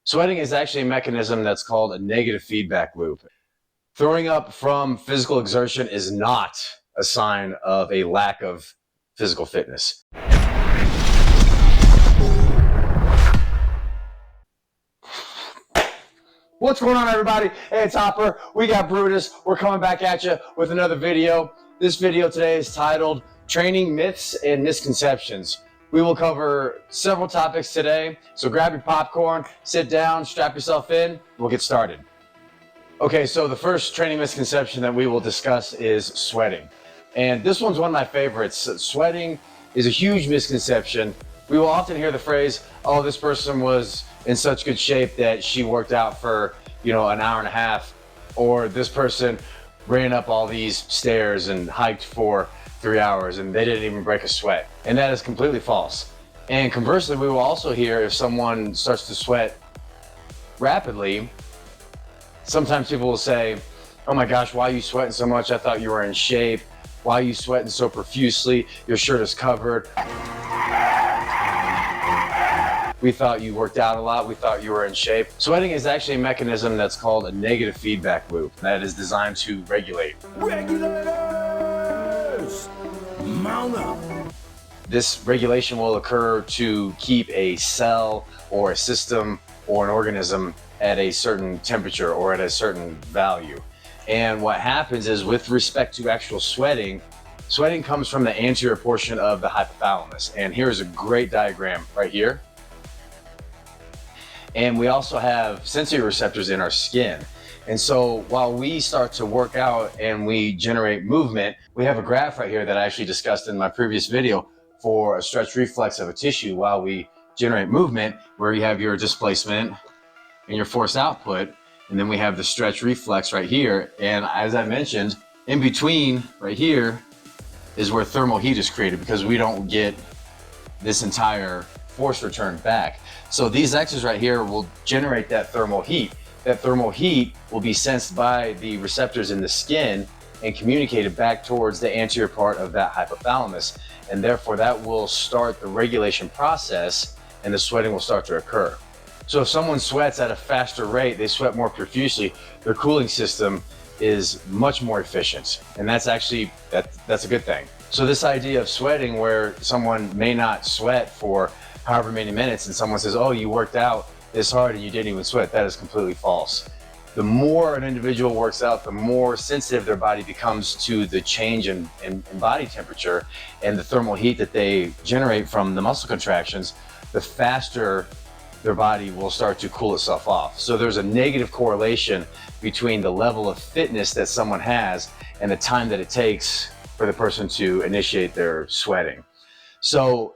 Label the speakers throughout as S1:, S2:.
S1: Sweating is actually a mechanism that's called a negative feedback loop. Throwing up from physical exertion is not a sign of a lack of physical fitness. What's going on, everybody? Hey, it's Hopper. We got Brutus. We're coming back at you with another video. This video today is titled Training Myths and Misconceptions. We will cover several topics today, so grab your popcorn, sit down, strap yourself in, we'll get started. Okay, so the first training misconception that we will discuss is sweating. And this one's one of my favorites. Sweating is a huge misconception. We will often hear the phrase, oh, this person was in such good shape that she worked out for, an hour and a half, or this person ran up all these stairs and hiked for 3 hours and they didn't even break a sweat. And that is completely false. And conversely, we will also hear if someone starts to sweat rapidly, sometimes people will say, oh my gosh, why are you sweating so much? I thought you were in shape. Why are you sweating so profusely? Your shirt is covered. We thought you worked out a lot. We thought you were in shape. Sweating is actually a mechanism that's called a negative feedback loop that is designed to regulate.
S2: Regulators! Mount up!
S1: This regulation will occur to keep a cell or a system or an organism at a certain temperature or at a certain value. And what happens is, with respect to actual sweating comes from the anterior portion of the hypothalamus. And here's a great diagram right here. And we also have sensory receptors in our skin. And so while we start to work out and we generate movement, we have a graph right here that I actually discussed in my previous video for a stretch reflex of a tissue while we generate movement, where you have your displacement and your force output. And then we have the stretch reflex right here. And as I mentioned, in between right here is where thermal heat is created, because we don't get this entire force return back. So these X's right here will generate that thermal heat. That thermal heat will be sensed by the receptors in the skin and communicated back towards the anterior part of that hypothalamus. And therefore that will start the regulation process and the sweating will start to occur. So if someone sweats at a faster rate, they sweat more profusely, their cooling system is much more efficient. And that's actually, that's a good thing. So this idea of sweating, where someone may not sweat for however many minutes and someone says, oh, you worked out this hard and you didn't even sweat, that is completely false. The more an individual works out, the more sensitive their body becomes to the change in body temperature and the thermal heat that they generate from the muscle contractions, the faster their body will start to cool itself off. So there's a negative correlation between the level of fitness that someone has and the time that it takes for the person to initiate their sweating. So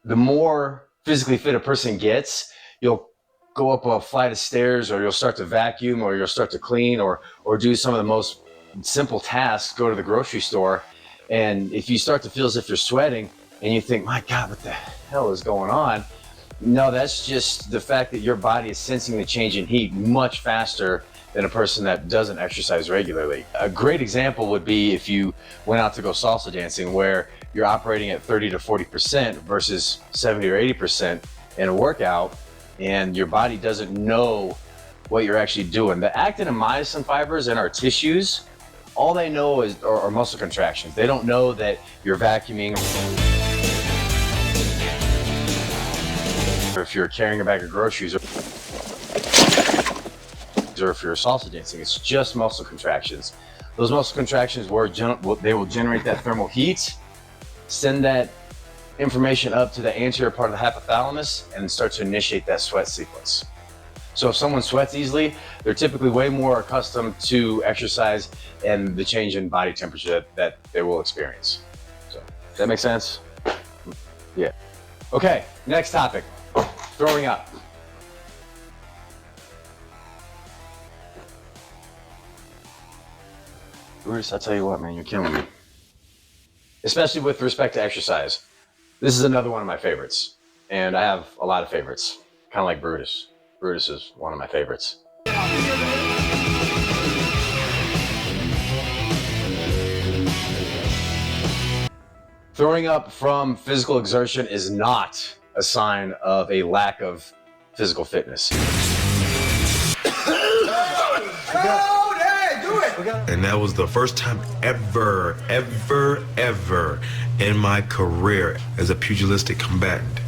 S1: the more physically fit a person gets, you'll go up a flight of stairs, or you'll start to vacuum, or you'll start to clean, or do some of the most simple tasks, go to the grocery store. And if you start to feel as if you're sweating and you think, my God, what the hell is going on? No, that's just the fact that your body is sensing the change in heat much faster than a person that doesn't exercise regularly. A great example would be if you went out to go salsa dancing, where you're operating at 30 to 40% versus 70 or 80% in a workout, and your body doesn't know what you're actually doing. The actin and myosin fibers in our tissues, all they know are muscle contractions. They don't know that you're vacuuming, or if you're carrying a bag of groceries, or if you're salsa dancing. It's just muscle contractions. Those muscle contractions they will generate that thermal heat, send that information up to the anterior part of the hypothalamus, and start to initiate that sweat sequence. So if someone sweats easily, they're typically way more accustomed to exercise and the change in body temperature that they will experience. So does that make sense? Yeah. Okay, next topic, throwing up. Bruce, I tell you what, man, you're killing me. Especially with respect to exercise. This is another one of my favorites. And I have a lot of favorites, kind of like Brutus. Brutus is one of my favorites. Throwing up from physical exertion is not a sign of a lack of physical fitness.
S2: And that was the first time ever in my career as a pugilistic combatant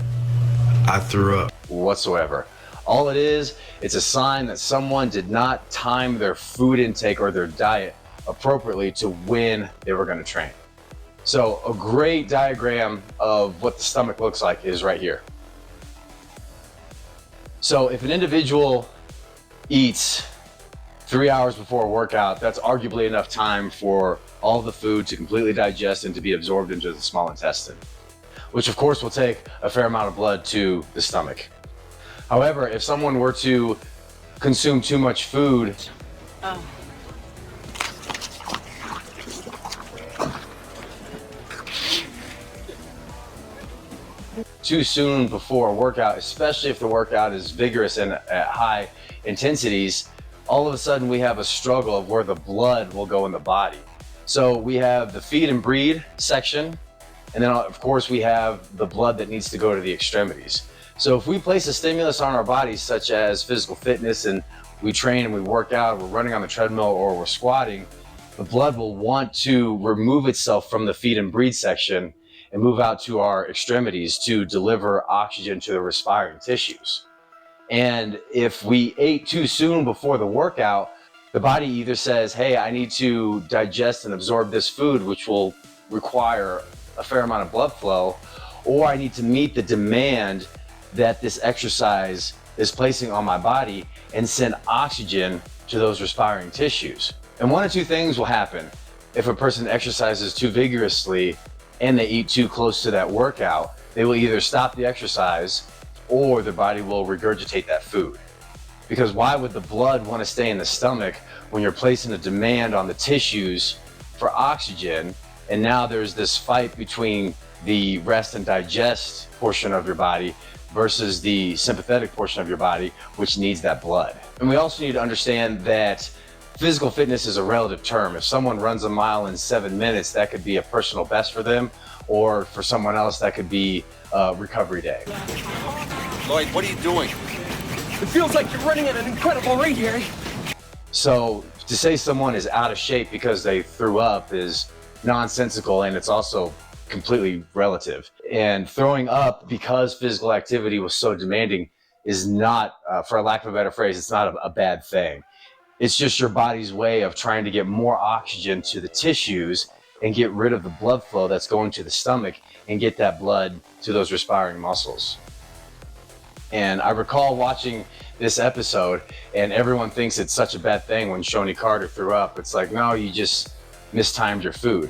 S2: I threw up.
S1: Whatsoever. All it is, it's a sign that someone did not time their food intake or their diet appropriately to when they were going to train. So a great diagram of what the stomach looks like is right here. So if an individual eats 3 hours before a workout, that's arguably enough time for all the food to completely digest and to be absorbed into the small intestine, which of course will take a fair amount of blood to the stomach. However, if someone were to consume too much food, too soon before a workout, especially if the workout is vigorous and at high intensities, all of a sudden we have a struggle of where the blood will go in the body. So we have the feed and breathe section, and then of course we have the blood that needs to go to the extremities. So if we place a stimulus on our bodies, such as physical fitness, and we train and we work out, we're running on the treadmill or we're squatting, the blood will want to remove itself from the feed and breathe section and move out to our extremities to deliver oxygen to the respiring tissues. And if we ate too soon before the workout, the body either says, hey, I need to digest and absorb this food, which will require a fair amount of blood flow, or I need to meet the demand that this exercise is placing on my body and send oxygen to those respiring tissues. And one of two things will happen if a person exercises too vigorously and they eat too close to that workout. They will either stop the exercise or their body will regurgitate that food. Because why would the blood want to stay in the stomach when you're placing a demand on the tissues for oxygen? And now there's this fight between the rest and digest portion of your body versus the sympathetic portion of your body, which needs that blood. And we also need to understand that physical fitness is a relative term. If someone runs a mile in 7 minutes, that could be a personal best for them, or for someone else, that could be a recovery day.
S3: Lloyd, what are you doing?
S4: It feels like you're running at an incredible rate, Harry.
S1: So to say someone is out of shape because they threw up is nonsensical, and it's also completely relative. And throwing up because physical activity was so demanding is not, for lack of a better phrase, it's not a bad thing. It's just your body's way of trying to get more oxygen to the tissues and get rid of the blood flow that's going to the stomach and get that blood to those respiring muscles. And I recall watching this episode, and everyone thinks it's such a bad thing when Shoney Carter threw up. It's like, no, you just mistimed your food.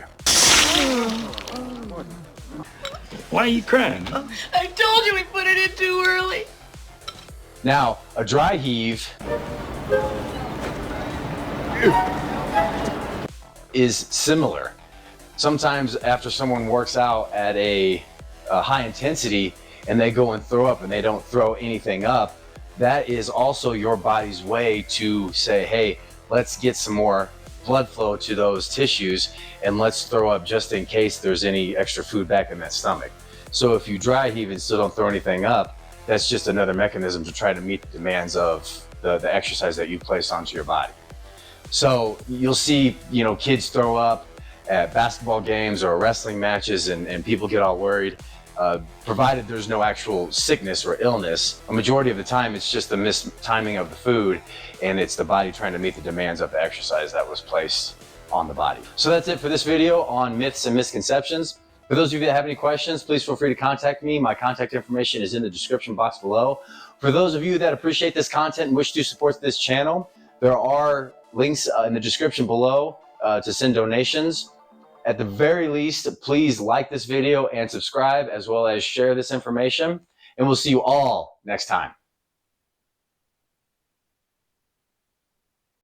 S2: Why are you crying?
S5: I told you we put it in too early.
S1: Now, a dry heave is similar. Sometimes after someone works out at a high intensity and they go and throw up and they don't throw anything up, that is also your body's way to say, hey, let's get some more blood flow to those tissues and let's throw up just in case there's any extra food back in that stomach. So if you dry heave and still don't throw anything up, that's just another mechanism to try to meet the demands of the exercise that you place onto your body. So you'll see, kids throw up at basketball games or wrestling matches, and people get all worried. Provided there's no actual sickness or illness, a majority of the time it's just the mistiming of the food, and it's the body trying to meet the demands of the exercise that was placed on the body. So that's it for this video on myths and misconceptions. For those of you that have any questions, please feel free to contact me. My contact information is in the description box below. For those of you that appreciate this content and wish to support this channel, there are links in the description below to send donations. At the very least, please like this video and subscribe, as well as share this information. And we'll see you all next time.